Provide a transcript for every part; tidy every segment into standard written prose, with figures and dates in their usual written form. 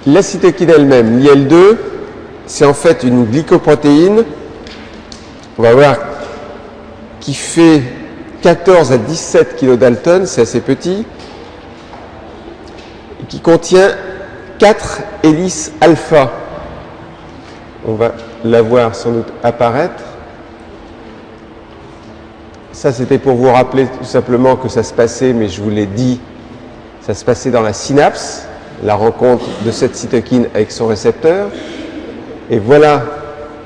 La cytokine elle-même, l'IL-2, c'est en fait une glycoprotéine, on va voir, qui fait 14 à 17 kilodaltons, c'est assez petit, et qui contient 4 hélices alpha. On va la voir sans doute apparaître. Ça, c'était pour vous rappeler tout simplement que ça se passait, mais je vous l'ai dit, ça se passait dans la synapse, la rencontre de cette cytokine avec son récepteur. Et voilà,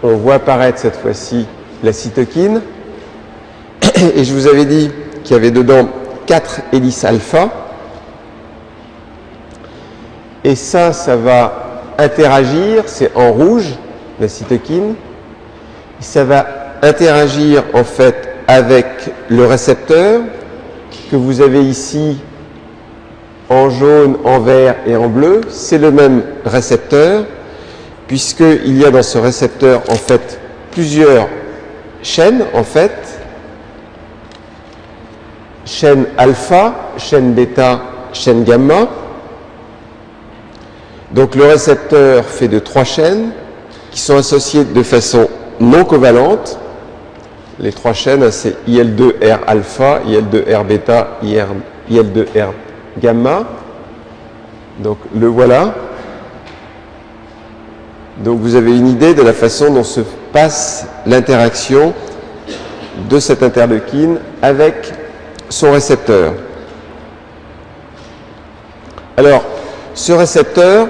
on voit apparaître cette fois-ci la cytokine. Et je vous avais dit qu'il y avait dedans 4 hélices alpha. Et ça va interagir, c'est en rouge, la cytokine. Et ça va interagir en fait avec le récepteur que vous avez ici en jaune, en vert et en bleu. C'est le même récepteur puisqu'il y a dans ce récepteur en fait plusieurs chaînes en fait. Chaîne alpha, chaîne bêta, chaîne gamma. Donc le récepteur fait de 3 chaînes qui sont associées de façon non covalente. Les 3 chaînes, c'est IL2R alpha, IL2R bêta, IL2R gamma. Donc le voilà. Donc vous avez une idée de la façon dont se passe l'interaction de cette interleukine avec son récepteur. Alors, ce récepteur,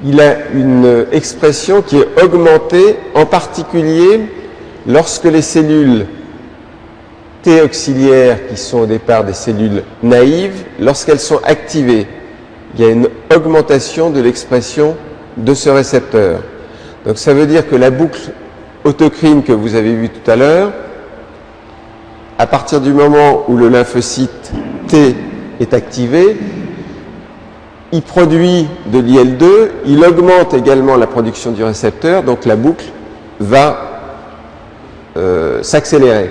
il a une expression qui est augmentée, en particulier lorsque les cellules T auxiliaires, qui sont au départ des cellules naïves, lorsqu'elles sont activées, il y a une augmentation de l'expression de ce récepteur. Donc ça veut dire que la boucle autocrine que vous avez vue tout à l'heure, à partir du moment où le lymphocyte T est activé, il produit de l'IL-2, il augmente également la production du récepteur, donc la boucle va s'accélérer.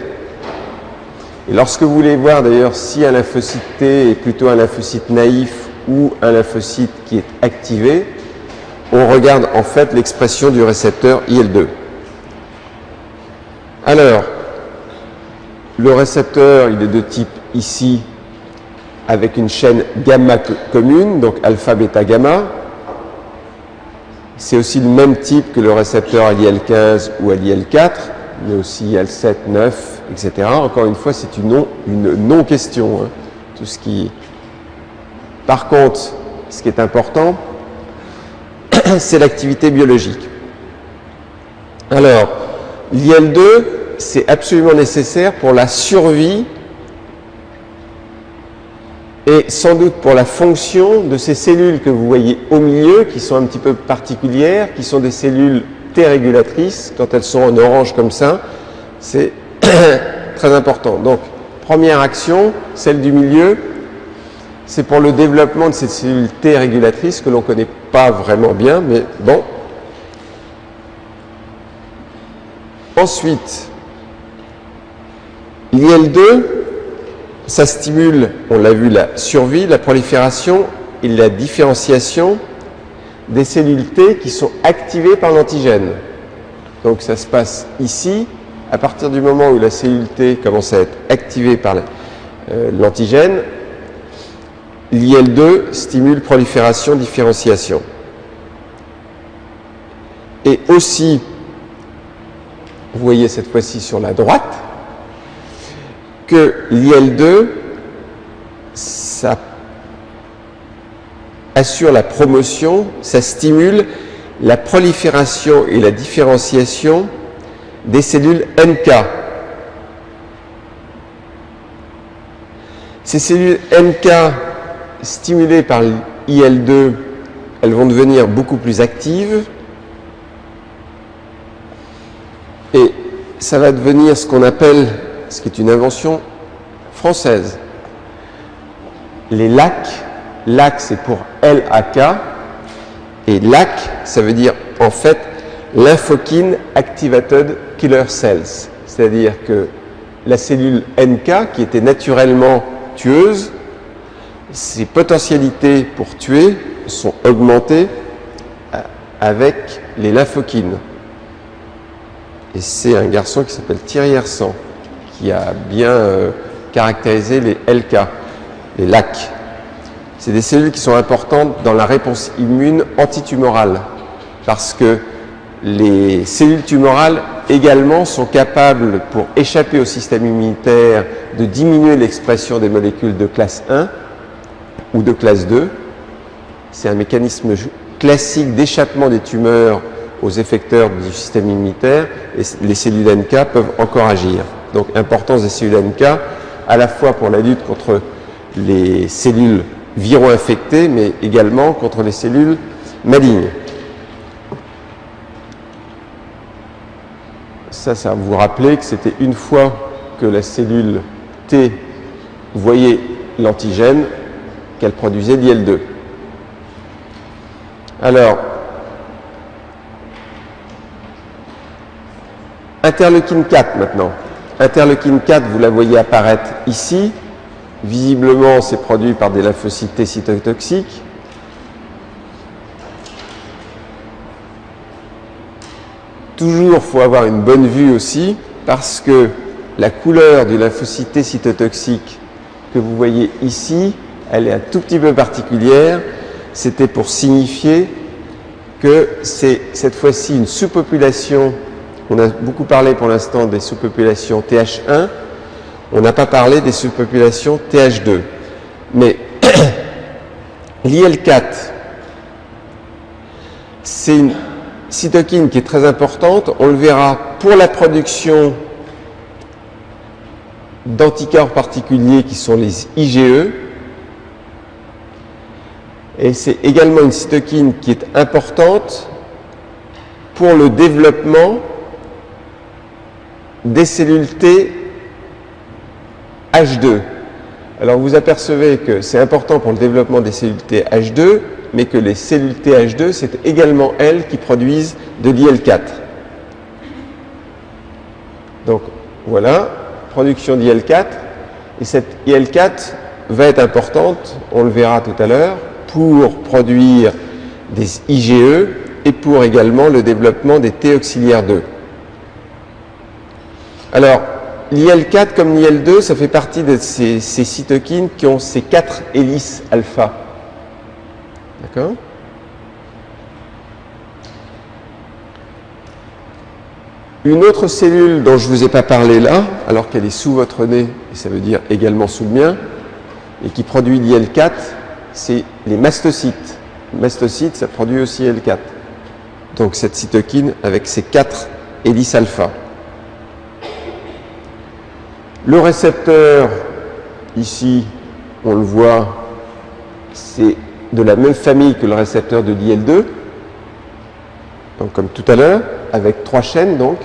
Et lorsque vous voulez voir d'ailleurs si un lymphocyte T est plutôt un lymphocyte naïf ou un lymphocyte qui est activé, on regarde en fait l'expression du récepteur IL-2. Alors, le récepteur, il est de type ici, avec une chaîne gamma commune, donc alpha, bêta, gamma. C'est aussi le même type que le récepteur à l'IL15 ou à l'IL4, mais aussi IL7, 9, etc. Encore une fois, c'est une non-question. Hein. Tout ce qui... Par contre, ce qui est important, c'est l'activité biologique. Alors, l'IL2, c'est absolument nécessaire pour la survie et sans doute pour la fonction de ces cellules que vous voyez au milieu, qui sont un petit peu particulières, qui sont des cellules T régulatrices. Quand elles sont en orange comme ça, c'est très important. Donc, première action, celle du milieu, c'est pour le développement de ces cellules T régulatrices que l'on ne connaît pas vraiment bien, mais bon. Ensuite, l'IL-2, ça stimule, on l'a vu, la survie, la prolifération et la différenciation des cellules T qui sont activées par l'antigène. Donc ça se passe ici, à partir du moment où la cellule T commence à être activée par l'antigène, l'IL-2 stimule prolifération, différenciation. Et aussi, vous voyez cette fois-ci sur la droite, que l'IL-2, ça assure la promotion, ça stimule la prolifération et la différenciation des cellules NK. Ces cellules NK stimulées par l'IL-2, elles vont devenir beaucoup plus actives et ça va devenir ce qu'on appelle, ce qui est une invention française, les LAC. LAC, c'est pour LAK, et LAC, ça veut dire en fait Lymphokine Activated Killer Cells, c'est-à-dire que la cellule NK, qui était naturellement tueuse, ses potentialités pour tuer sont augmentées avec les lymphokines. Et c'est un garçon qui s'appelle Thierry Hersant qui a bien caractérisé les LK, les LAC. C'est des cellules qui sont importantes dans la réponse immune antitumorale parce que les cellules tumorales également sont capables, pour échapper au système immunitaire, de diminuer l'expression des molécules de classe 1 ou de classe 2. C'est un mécanisme classique d'échappement des tumeurs aux effecteurs du système immunitaire et les cellules NK peuvent encore agir. Donc, importance des cellules NK à la fois pour la lutte contre les cellules viro-infectées, mais également contre les cellules malignes. Ça va vous rappeler que c'était une fois que la cellule T voyait l'antigène qu'elle produisait l'IL-2. Alors, interleukine 4 maintenant. Interleukine 4, vous la voyez apparaître ici. Visiblement, c'est produit par des lymphocytes T cytotoxiques. Toujours, il faut avoir une bonne vue aussi, parce que la couleur du lymphocyte T cytotoxique que vous voyez ici, elle est un tout petit peu particulière. C'était pour signifier que c'est cette fois-ci une sous-population. On a beaucoup parlé pour l'instant des sous-populations TH1. On n'a pas parlé des sous-populations TH2. Mais l'IL4, c'est une cytokine qui est très importante. On le verra pour la production d'anticorps particuliers qui sont les IgE. Et c'est également une cytokine qui est importante pour le développement des cellules T H2. Alors vous apercevez que c'est important pour le développement des cellules T H2, mais que les cellules T H2, c'est également elles qui produisent de l'IL4. Donc voilà, production d'IL4, et cette IL4 va être importante, on le verra tout à l'heure, pour produire des IgE et pour également le développement des T auxiliaires 2. Alors, l'IL4 comme l'IL2, ça fait partie de ces cytokines qui ont ces 4 hélices alpha. D'accord ? Une autre cellule dont je ne vous ai pas parlé là, alors qu'elle est sous votre nez, et ça veut dire également sous le mien, et qui produit l'IL4, c'est les mastocytes. Les mastocytes, ça produit aussi IL4. Donc cette cytokine avec ses 4 hélices alpha. Le récepteur, ici, on le voit, c'est de la même famille que le récepteur de l'IL2, donc comme tout à l'heure, avec 3 chaînes donc.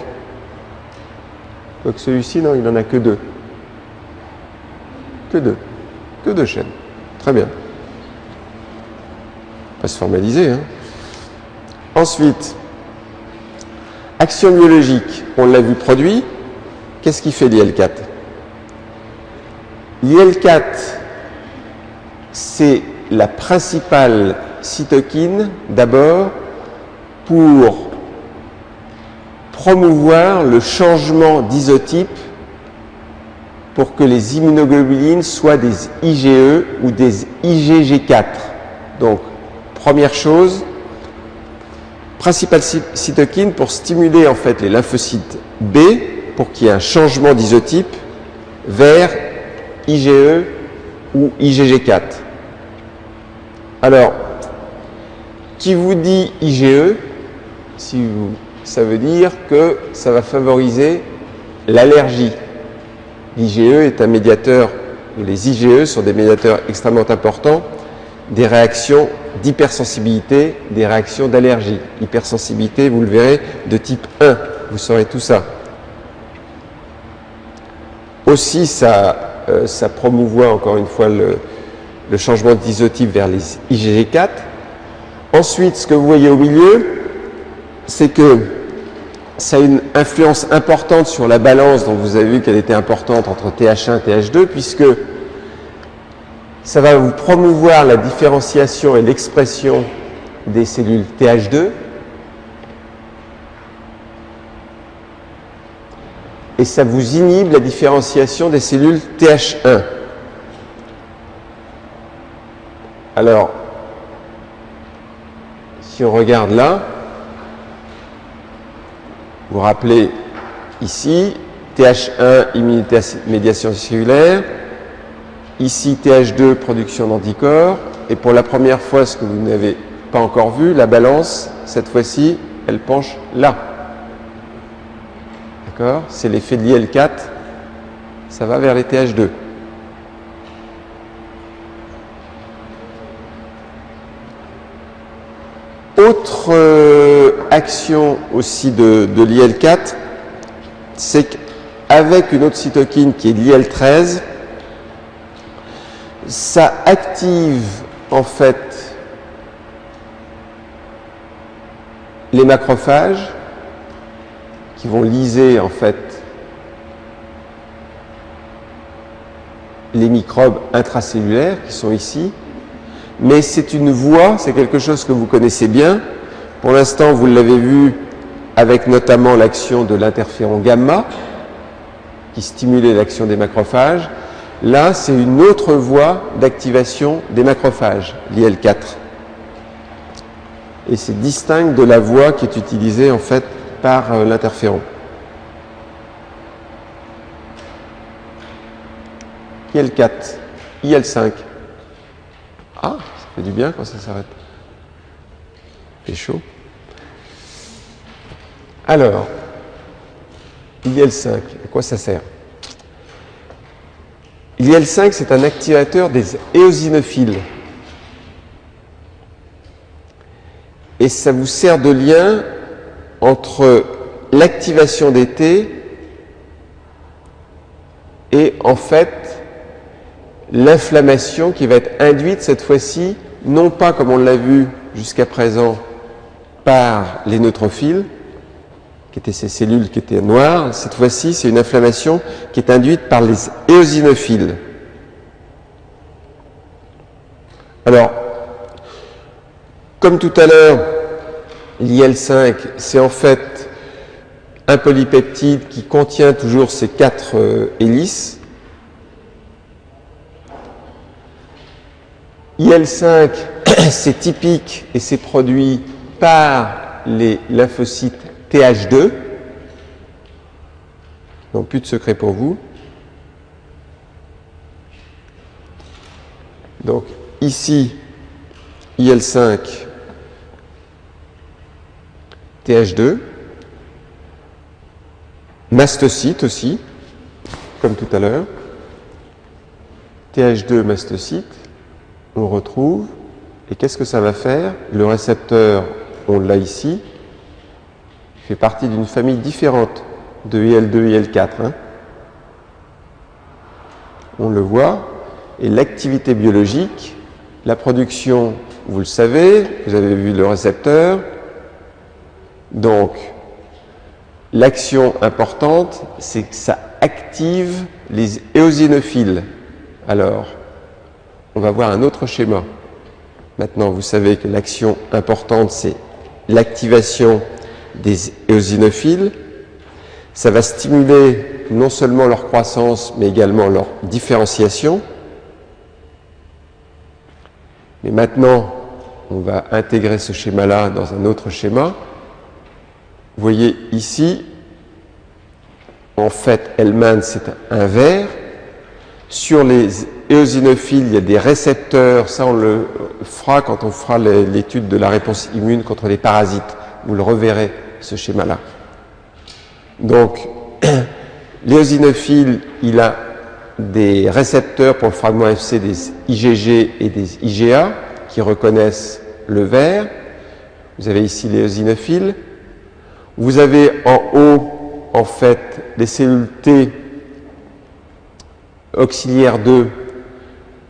Donc celui-ci, non, il n'en a que 2. Que 2 chaînes. Très bien. Pas se formaliser, hein. Ensuite, action biologique, on l'a vu produit. Qu'est-ce qui fait l'IL4 ? L'IL4, c'est la principale cytokine, d'abord, pour promouvoir le changement d'isotype pour que les immunoglobulines soient des IgE ou des IgG4. Donc, première chose, principale cytokine pour stimuler en fait les lymphocytes B pour qu'il y ait un changement d'isotype vers IgE ou IgG4. Alors, qui vous dit IgE, ça veut dire que ça va favoriser l'allergie. L'IgE est un médiateur, les IgE sont des médiateurs extrêmement importants des réactions d'hypersensibilité, des réactions d'allergie. Hypersensibilité, vous le verrez, de type 1, vous saurez tout ça. Aussi, ça promouvoit encore une fois le changement d'isotype vers les IgG4. Ensuite, ce que vous voyez au milieu, c'est que ça a une influence importante sur la balance, dont vous avez vu qu'elle était importante entre TH1 et TH2, puisque ça va vous promouvoir la différenciation et l'expression des cellules TH2, et ça vous inhibe la différenciation des cellules TH1. Alors, si on regarde là, vous vous rappelez ici, TH1, immunité médiation cellulaire, ici TH2, production d'anticorps, et pour la première fois, ce que vous n'avez pas encore vu, la balance, cette fois-ci, elle penche là. D'accord? C'est l'effet de l'IL4, ça va vers les TH2. Autre action aussi de l'IL4, c'est qu'avec une autre cytokine qui est l'IL13, ça active en fait les macrophages qui vont lyser en fait les microbes intracellulaires qui sont ici. Mais c'est une voie, c'est quelque chose que vous connaissez bien. Pour l'instant, vous l'avez vu avec notamment l'action de l'interféron gamma qui stimulait l'action des macrophages. Là, c'est une autre voie d'activation des macrophages, l'IL4. Et c'est distinct de la voie qui est utilisée en fait par l'interféron. IL4, IL5. Ah, ça fait du bien quand ça s'arrête. Il fait chaud. Alors, IL5, à quoi ça sert? L'IL5, c'est un activateur des éosinophiles. Et ça vous sert de lien entre l'activation des T et en fait l'inflammation qui va être induite cette fois-ci, non pas comme on l'a vu jusqu'à présent par les neutrophiles, qui étaient ces cellules qui étaient noires, cette fois-ci c'est une inflammation qui est induite par les éosinophiles. Alors, comme tout à l'heure, l'IL5, c'est en fait un polypeptide qui contient toujours ces 4 hélices. IL5, c'est typique et c'est produit par les lymphocytes TH2. Donc plus de secret pour vous. Donc ici, IL5, TH2, mastocyte aussi, comme tout à l'heure. TH2, mastocyte, on retrouve. Et qu'est-ce que ça va faire? Le récepteur, on l'a ici, il fait partie d'une famille différente de IL2 et IL4. Hein. On le voit. Et l'activité biologique, la production, vous le savez, vous avez vu le récepteur. Donc, l'action importante, c'est que ça active les éosinophiles. Alors, on va voir un autre schéma. Maintenant, vous savez que l'action importante, c'est l'activation des éosinophiles. Ça va stimuler non seulement leur croissance, mais également leur différenciation. Mais maintenant, on va intégrer ce schéma-là dans un autre schéma. Vous voyez ici, en fait, Hellman, c'est un vert. Sur les éosinophiles, il y a des récepteurs. Ça, on le fera quand on fera l'étude de la réponse immune contre les parasites. Vous le reverrez, ce schéma-là. Donc, l'éosinophile, il a des récepteurs pour le fragment FC des IgG et des IgA qui reconnaissent le vert. Vous avez ici l'éosinophiles. Vous avez en haut, en fait, les cellules T auxiliaires 2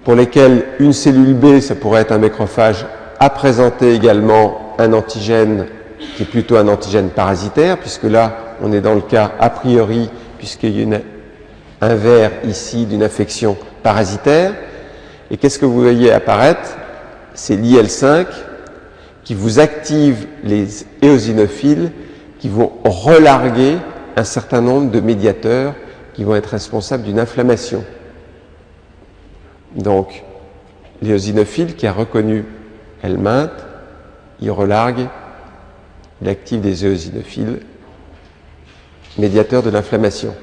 pour lesquelles une cellule B, ça pourrait être un macrophage, a présenté également un antigène qui est plutôt un antigène parasitaire, puisque là, on est dans le cas a priori, puisqu'il y a un vert ici d'une infection parasitaire. Et qu'est-ce que vous voyez apparaître? C'est l'IL5 qui vous active les éosinophiles qui vont relarguer un certain nombre de médiateurs qui vont être responsables d'une inflammation. Donc, l'éosinophile qui a reconnu helminthe, il relargue, il active des éosinophiles, médiateurs de l'inflammation.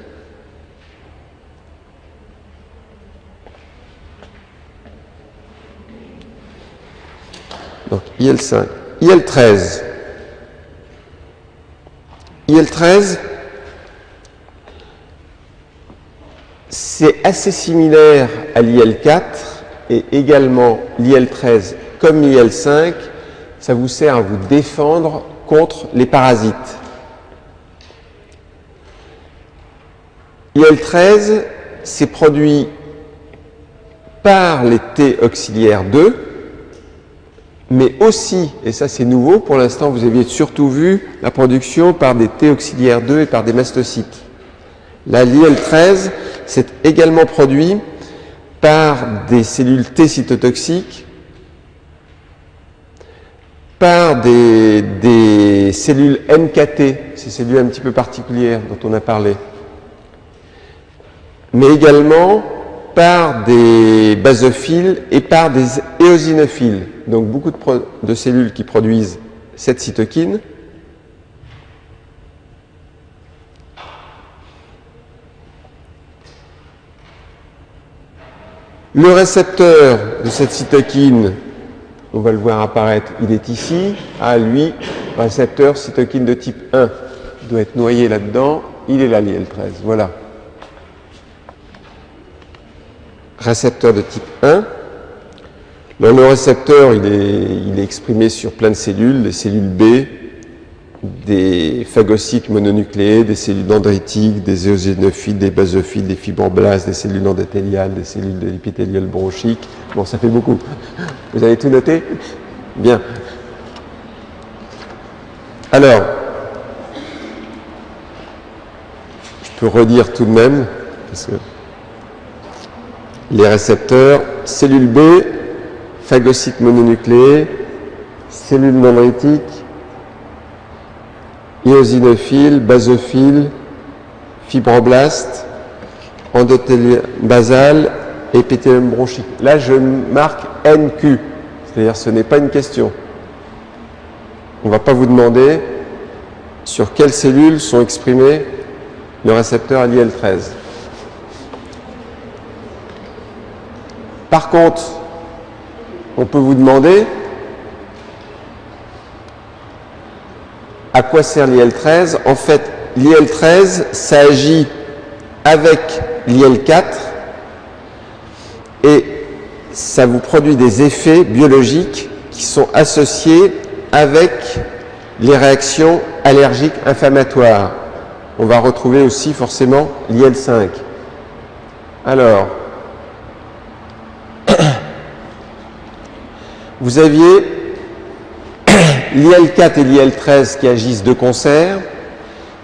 Donc, IL5. IL13. IL13, c'est assez similaire à l'IL4 et également l'IL13 comme l'IL5, ça vous sert à vous défendre contre les parasites. IL13, c'est produit par les T auxiliaires 2, mais aussi, et ça c'est nouveau, pour l'instant vous aviez surtout vu la production par des T auxiliaires 2 et par des mastocytes. Là, l'IL13, c'est également produit par des cellules T cytotoxiques, par des cellules NKT, ces cellules un petit peu particulières dont on a parlé, mais également par des basophiles et par des éosinophiles. Donc beaucoup de cellules qui produisent cette cytokine. Le récepteur de cette cytokine, on va le voir apparaître, il est ici. Ah, lui, récepteur cytokine de type 1, il doit être noyé là-dedans. Il est là, l'IL13, voilà. Récepteur de type 1. Donc, le récepteur, il est exprimé sur plein de cellules, des cellules B, des phagocytes mononucléés, des cellules dendritiques, des éosinophiles, des basophiles, des fibroblastes, des cellules endothéliales, des cellules de l'épithélial bronchique. Bon, ça fait beaucoup. Vous avez tout noté? Bien. Alors, je peux redire tout de même, parce que les récepteurs, cellules B, phagocytes mononucléés, cellules dendritiques, éosinophiles, basophiles, fibroblastes, endothélial basal, épithélium bronchique. Là, je marque NQ, c'est-à-dire ce n'est pas une question. On ne va pas vous demander sur quelles cellules sont exprimés le récepteur à l'IL13. Par contre, on peut vous demander à quoi sert l'IL13. En fait, l'IL13, ça agit avec l'IL4 et ça vous produit des effets biologiques qui sont associés avec les réactions allergiques inflammatoires. On va retrouver aussi forcément l'IL5. Alors, vous aviez l'IL4 et l'IL13 qui agissent de concert,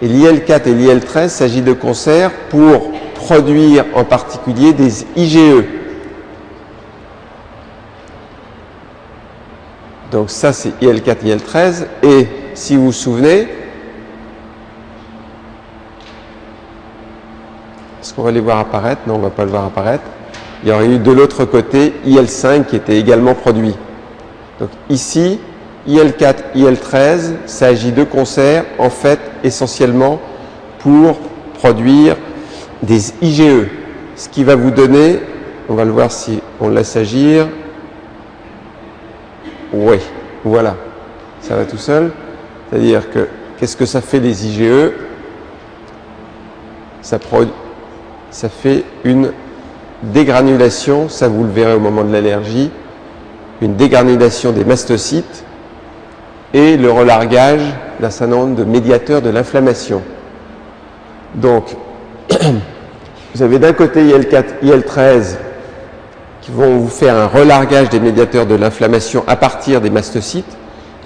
et l'IL4 et l'IL13 s'agissent de concert pour produire en particulier des IgE. Donc ça c'est IL4, IL13, et si vous vous souvenez, est-ce qu'on va les voir apparaître? Non, on ne va pas le voir apparaître. Il y aurait eu de l'autre côté IL5 qui était également produit. Donc ici, IL4, IL13, ça agit de concert, en fait, essentiellement pour produire des IgE. Ce qui va vous donner, on va le voir si on laisse agir. Oui, voilà, ça va tout seul. C'est-à-dire que, qu'est-ce que ça fait les IgE? Ça fait une dégranulation, ça vous le verrez au moment de l'allergie, une dégranulation des mastocytes et le relargage d'un certain nombre de médiateurs de l'inflammation. Donc, vous avez d'un côté IL4, IL13 qui vont vous faire un relargage des médiateurs de l'inflammation à partir des mastocytes,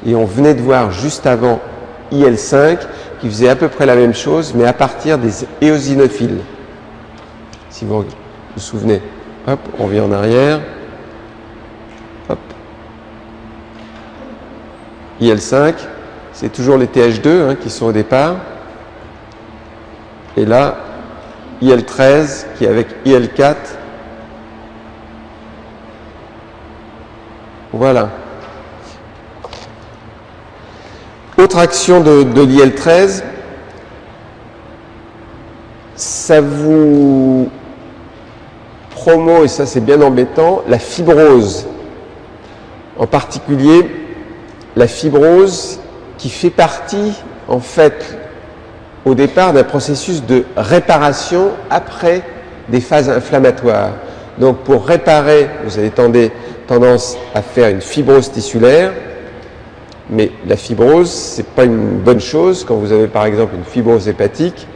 et on venait de voir juste avant IL5 qui faisait à peu près la même chose mais à partir des éosinophiles. Si vous vous souvenez, hop, on revient en arrière. Hop. IL5, c'est toujours les TH2 qui sont au départ. Et là, IL13 qui est avec IL4. Voilà. Autre action de l'IL13, ça vous promeut, et ça c'est bien embêtant, la fibrose. En particulier, la fibrose qui fait partie, en fait, au départ d'un processus de réparation après des phases inflammatoires. Donc pour réparer, vous avez tendance à faire une fibrose tissulaire, mais la fibrose, ce n'est pas une bonne chose. Quand vous avez par exemple une fibrose hépatique,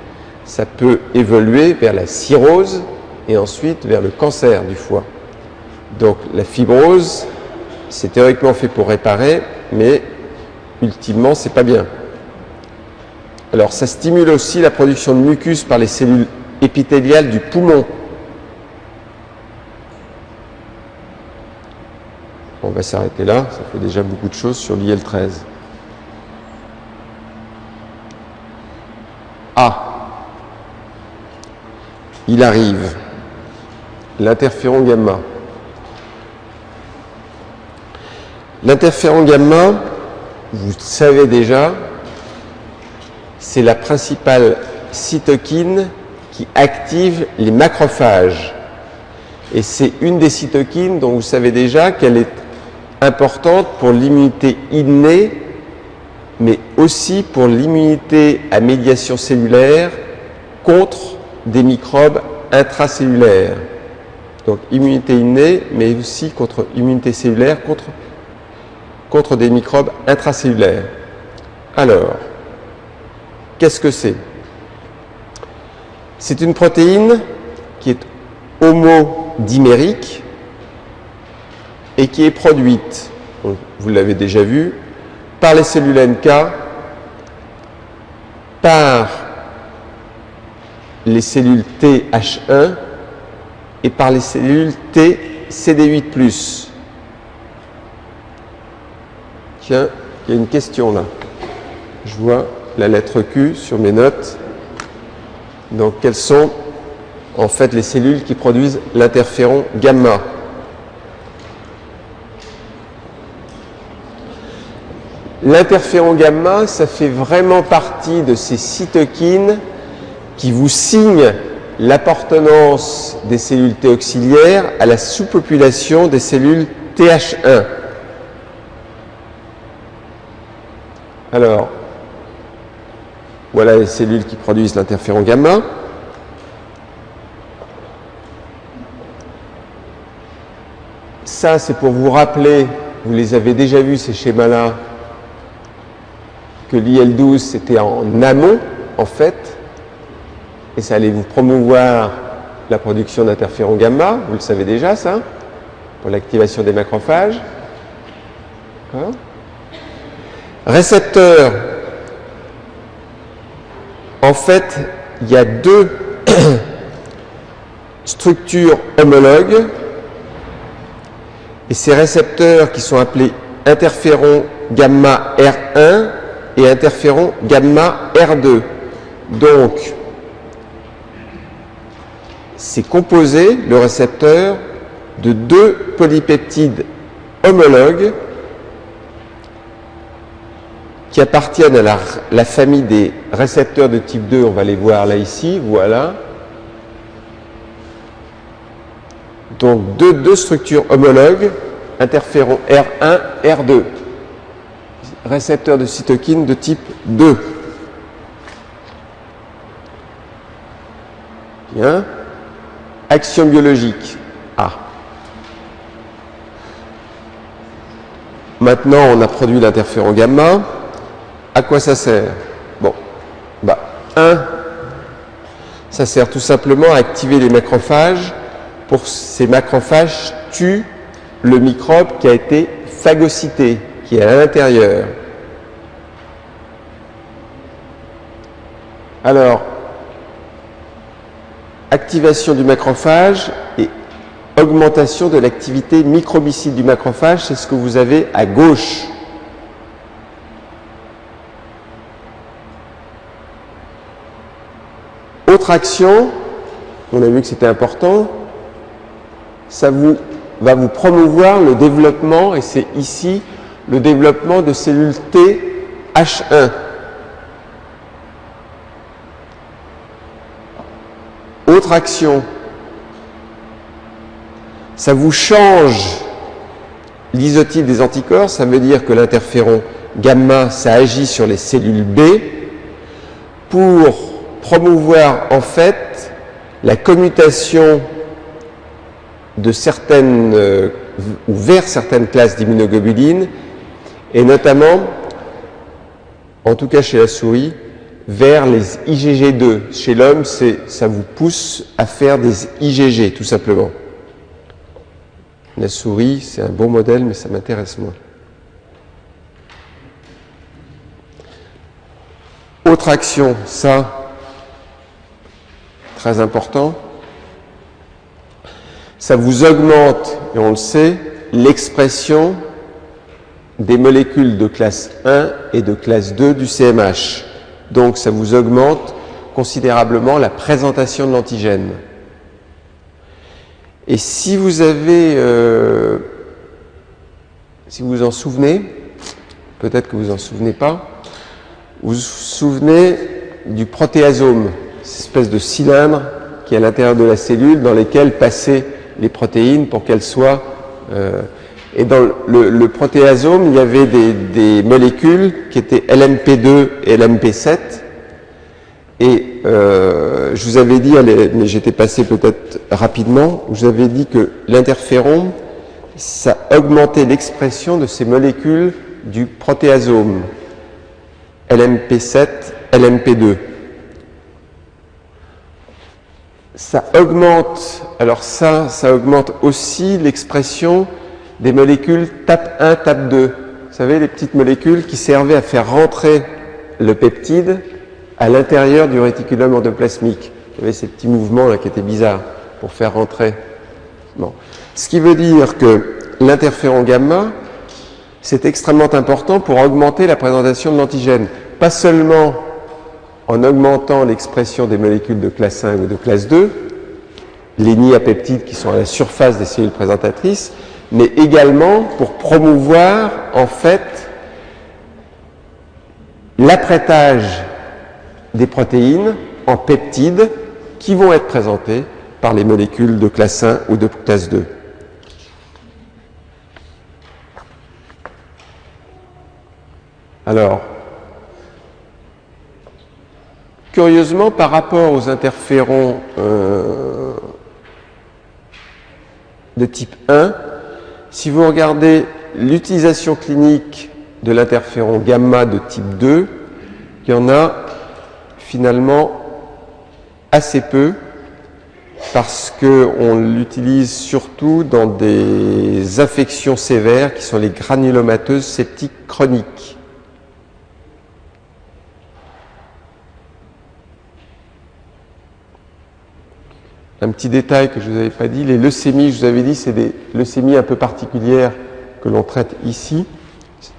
ça peut évoluer vers la cirrhose et ensuite vers le cancer du foie. Donc la fibrose, c'est théoriquement fait pour réparer, mais ultimement, c'est pas bien. Alors ça stimule aussi la production de mucus par les cellules épithéliales du poumon. On va s'arrêter là, ça fait déjà beaucoup de choses sur l'IL13. Ah, il arrive, l'interféron gamma. L'interféron gamma, vous le savez déjà, c'est la principale cytokine qui active les macrophages. Et c'est une des cytokines dont vous savez déjà qu'elle est importante pour l'immunité innée, mais aussi pour l'immunité à médiation cellulaire contre des microbes intracellulaires. Donc immunité innée, mais aussi contre immunité cellulaire, contre des microbes intracellulaires. Alors, qu'est-ce que c'est? C'est une protéine qui est homodimérique et qui est produite, vous l'avez déjà vu, par les cellules NK, par les cellules TH1 et par les cellules T CD8+. Tiens, il y a une question là. Je vois la lettre Q sur mes notes. Donc, quelles sont en fait les cellules qui produisent l'interféron gamma? L'interféron gamma, ça fait vraiment partie de ces cytokines qui vous signent l'appartenance des cellules T auxiliaires à la sous-population des cellules TH1. Alors, voilà les cellules qui produisent l'interféron gamma. Ça, c'est pour vous rappeler, vous les avez déjà vus ces schémas-là, que l'IL12 c'était en amont, en fait, et ça allait vous promouvoir la production d'interféron gamma, vous le savez déjà ça, pour l'activation des macrophages. Récepteurs, en fait, il y a deux structures homologues, et ces récepteurs qui sont appelés interféron gamma R1 et interféron gamma R2. Donc, c'est composé, le récepteur, de deux polypeptides homologues qui appartiennent à la famille des récepteurs de type 2, on va les voir là ici, voilà. Donc deux structures homologues, interféron R1, R2, récepteurs de cytokines de type 2. Bien. Action biologique. Ah. Maintenant, on a produit l'interféron gamma. À quoi ça sert? Bon, ça sert tout simplement à activer les macrophages. Pour ces macrophages tuent le microbe qui a été phagocyté, qui est à l'intérieur. Alors, activation du macrophage et augmentation de l'activité microbicide du macrophage, c'est ce que vous avez à gauche. Autre action, on a vu que c'était important, ça va vous promouvoir le développement, et c'est ici le développement de cellules T H1. Autre action, ça vous change l'isotype des anticorps, ça veut dire que l'interféron gamma, ça agit sur les cellules B pour promouvoir en fait la commutation de certaines ou vers certaines classes d'immunoglobulines et notamment, en tout cas chez la souris, vers les IgG2. Chez l'homme, ça vous pousse à faire des IgG tout simplement. La souris, c'est un bon modèle, mais ça m'intéresse moins. Autre action, ça, très important, ça vous augmente, et on le sait, l'expression des molécules de classe 1 et de classe 2 du CMH. Donc ça vous augmente considérablement la présentation de l'antigène. Et si vous avez, si vous vous en souvenez, peut-être que vous en souvenez pas, vous vous souvenez du protéasome, cette espèce de cylindre qui est à l'intérieur de la cellule dans lequel passaient les protéines pour qu'elles soient... et dans le protéasome, il y avait des molécules qui étaient LMP2 et LMP7. Et je vous avais dit, mais j'étais passé peut-être rapidement, je vous avais dit que l'interféron, ça augmentait l'expression de ces molécules du protéasome, LMP7, LMP2. Ça augmente, alors ça augmente aussi l'expression des molécules TAP1, TAP2. Vous savez, les petites molécules qui servaient à faire rentrer le peptide à l'intérieur du réticulum endoplasmique. Il y avait ces petits mouvements là qui étaient bizarres pour faire rentrer. Bon. Ce qui veut dire que l'interféron gamma, c'est extrêmement important pour augmenter la présentation de l'antigène. Pas seulement en augmentant l'expression des molécules de classe 1 ou de classe 2, les nids à peptides qui sont à la surface des cellules présentatrices, mais également pour promouvoir en fait l'apprêtage des protéines en peptides qui vont être présentées par les molécules de classe 1 ou de classe 2. Alors, curieusement, par rapport aux interférons de type 1, si vous regardez l'utilisation clinique de l'interféron gamma de type 2, il y en a finalement assez peu parce qu'on l'utilise surtout dans des affections sévères qui sont les granulomateuses septiques chroniques. Un petit détail que je ne vous avais pas dit, les leucémies, je vous avais dit, c'est des leucémies un peu particulières que l'on traite ici.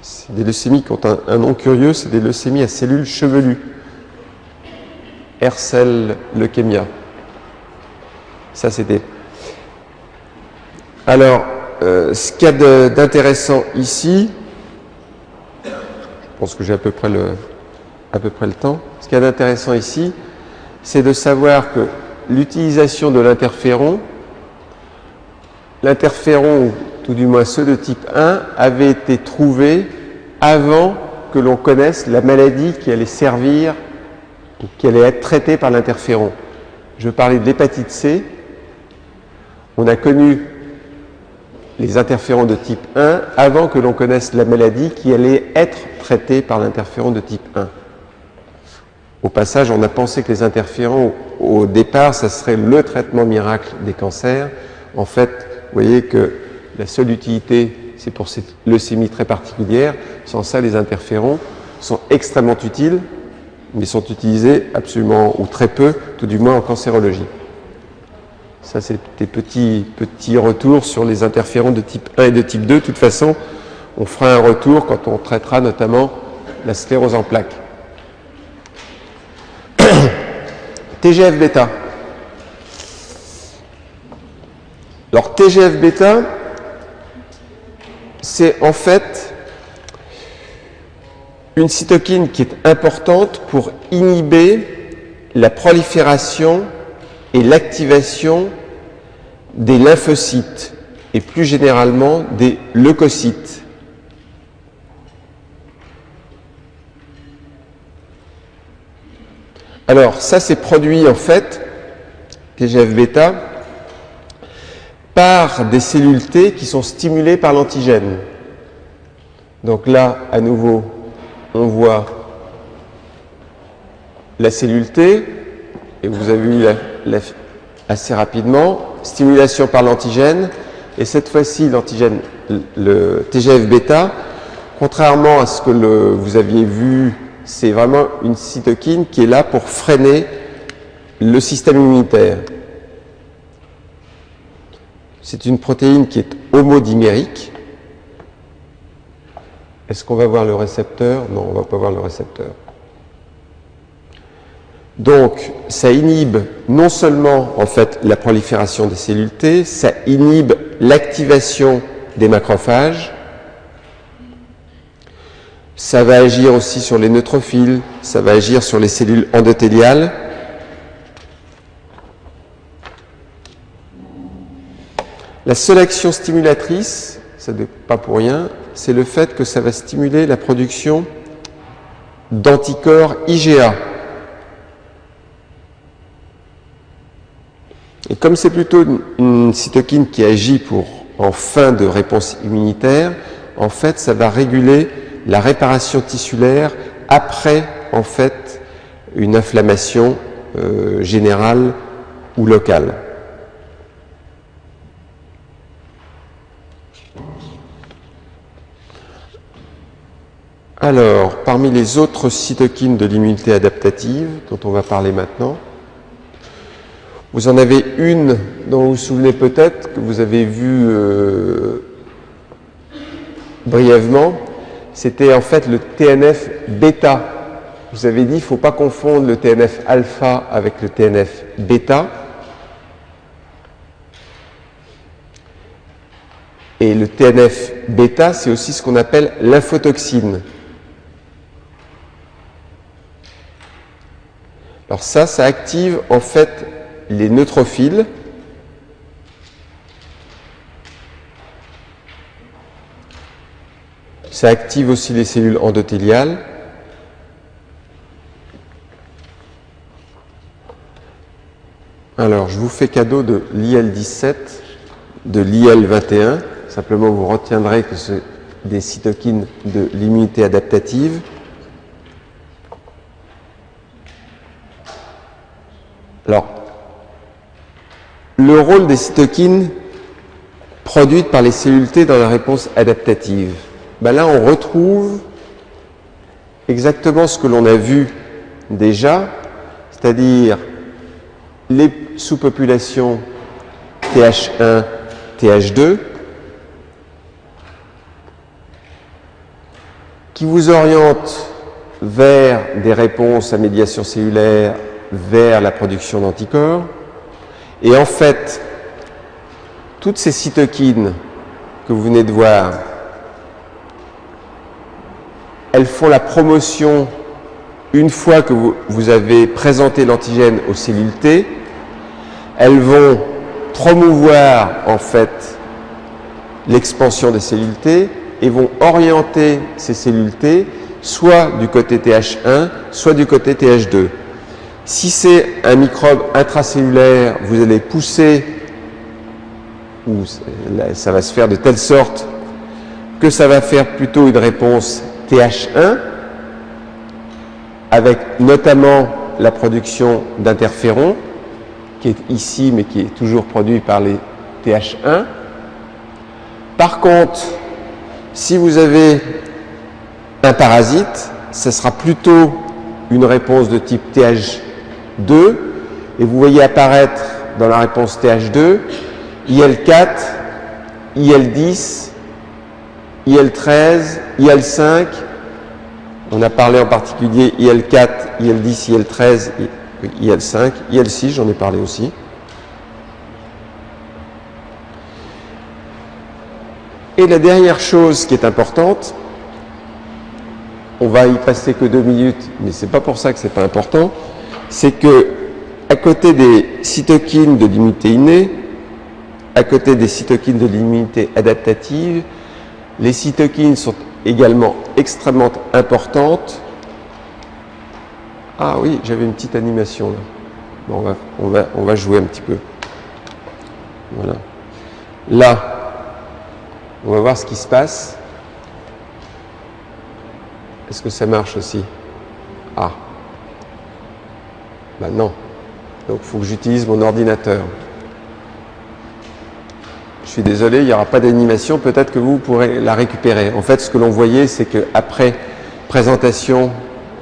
C'est des leucémies qui ont un nom curieux, c'est des leucémies à cellules chevelues. Hair-cell leukemia. Ça, c'était. Alors, ce qu'il y a d'intéressant ici, je pense que j'ai à peu près le temps. Ce qu'il y a d'intéressant ici, c'est de savoir que l'utilisation de l'interféron, ou tout du moins ceux de type 1, avait été trouvé avant que l'on connaisse la maladie qui allait servir, qui allait être traitée par l'interféron. Je parlais de l'hépatite C. On a connu les interférons de type 1 avant que l'on connaisse la maladie qui allait être traitée par l'interféron de type 1. Au passage, on a pensé que les interférons, au départ, ça serait le traitement miracle des cancers. En fait, vous voyez que la seule utilité, c'est pour cette leucémie très particulière. Sans ça, les interférons sont extrêmement utiles, mais sont utilisés absolument ou très peu, tout du moins en cancérologie. Ça, c'est des petits retours sur les interférons de type 1 et de type 2. De toute façon, on fera un retour quand on traitera notamment la sclérose en plaques. TGF-bêta. Alors TGF-bêta, c'est en fait une cytokine qui est importante pour inhiber la prolifération et l'activation des lymphocytes et plus généralement des leucocytes. Alors ça c'est produit en fait, TGF-bêta, par des cellules T qui sont stimulées par l'antigène. Donc là, à nouveau, on voit la cellule T, et vous avez vu assez rapidement, stimulation par l'antigène, et cette fois-ci l'antigène, le TGF-bêta, contrairement à ce que vous aviez vu, c'est vraiment une cytokine qui est là pour freiner le système immunitaire. C'est une protéine qui est homodimérique. Est-ce qu'on va voir le récepteur? Non, on ne va pas voir le récepteur. Donc, ça inhibe non seulement en fait la prolifération des cellules T, ça inhibe l'activation des macrophages, ça va agir aussi sur les neutrophiles, ça va agir sur les cellules endothéliales. La seule action stimulatrice, ça n'est pas pour rien, c'est le fait que ça va stimuler la production d'anticorps IgA. Et comme c'est plutôt une cytokine qui agit en fin de réponse immunitaire, en fait, ça va réguler la réparation tissulaire après, en fait, une inflammation générale ou locale. Alors, parmi les autres cytokines de l'immunité adaptative, dont on va parler maintenant, vous en avez une dont vous vous souvenez peut-être, que vous avez vue brièvement, c'était en fait le TNF-bêta. Vous avez dit qu'il ne faut pas confondre le TNF-alpha avec le TNF-bêta. Et le TNF-bêta, c'est aussi ce qu'on appelle lymphotoxine. Alors ça active en fait les neutrophiles. Ça active aussi les cellules endothéliales. Alors, je vous fais cadeau de l'IL-17, de l'IL-21. Simplement, vous retiendrez que c'est des cytokines de l'immunité adaptative. Alors, le rôle des cytokines produites par les cellules T dans la réponse adaptative. Là, on retrouve exactement ce que l'on a vu déjà, c'est-à-dire les sous-populations TH1, TH2, qui vous orientent vers des réponses à médiation cellulaire, vers la production d'anticorps. Et en fait, toutes ces cytokines que vous venez de voir, elles font la promotion, une fois que vous avez présenté l'antigène aux cellules T, elles vont promouvoir en fait l'expansion des cellules T et vont orienter ces cellules T soit du côté TH1, soit du côté TH2. Si c'est un microbe intracellulaire, vous allez pousser, ou ça va se faire de telle sorte que ça va faire plutôt une réponse TH1, avec notamment la production d'interférons, qui est ici, mais qui est toujours produit par les TH1. Par contre, si vous avez un parasite, ce sera plutôt une réponse de type TH2, et vous voyez apparaître dans la réponse TH2 IL4, IL10, IL13, IL5. On a parlé en particulier IL4, IL10, IL13, IL5, IL6, j'en ai parlé aussi. Et la dernière chose qui est importante, on va y passer que 2 minutes, mais c'est pas pour ça que c'est pas important, c'est que à côté des cytokines de l'immunité innée, à côté des cytokines de l'immunité adaptative, les cytokines sont également extrêmement importantes. Ah oui, j'avais une petite animation là. Bon, on va jouer un petit peu. Voilà. Là, on va voir ce qui se passe. Est-ce que ça marche aussi? Ah. Ben non. Donc il faut que j'utilise mon ordinateur. Je suis désolé, il n'y aura pas d'animation. Peut-être que vous pourrez la récupérer. En fait, ce que l'on voyait, c'est qu'après présentation...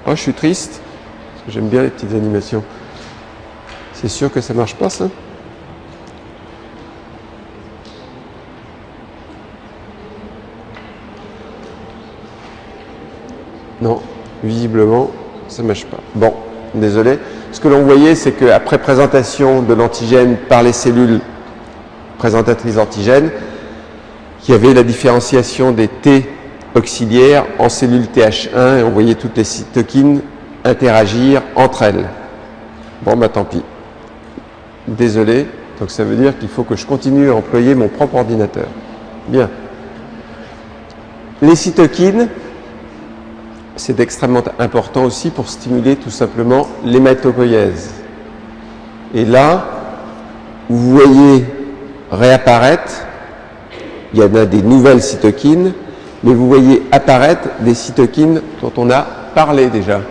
Oh, je suis triste. Parce que j'aime bien les petites animations. C'est sûr que ça ne marche pas, ça? Non, visiblement, ça ne marche pas. Bon, désolé. Ce que l'on voyait, c'est qu'après présentation de l'antigène par les cellules présentatrices d'antigène, il y avait la différenciation des T auxiliaires en cellules TH1 et on voyait toutes les cytokines interagir entre elles. Bon, bah tant pis. Désolé. Donc ça veut dire qu'il faut que je continue à employer mon propre ordinateur. Bien. Les cytokines, c'est extrêmement important aussi pour stimuler tout simplement l'hématopoïèse. Et là, vous voyez réapparaître, il y en a des nouvelles cytokines, mais vous voyez apparaître des cytokines dont on a parlé déjà.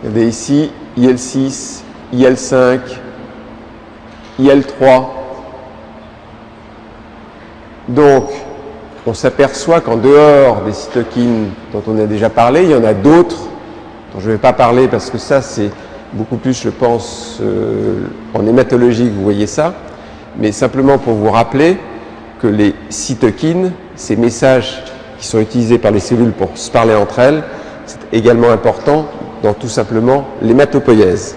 Il y avait ici IL6, IL5, IL3. Donc, on s'aperçoit qu'en dehors des cytokines dont on a déjà parlé, il y en a d'autres dont je ne vais pas parler parce que ça, c'est beaucoup plus, je pense, en hématologie que vous voyez ça. Mais simplement pour vous rappeler que les cytokines, ces messages qui sont utilisés par les cellules pour se parler entre elles, c'est également important dans tout simplement l'hématopoïèse.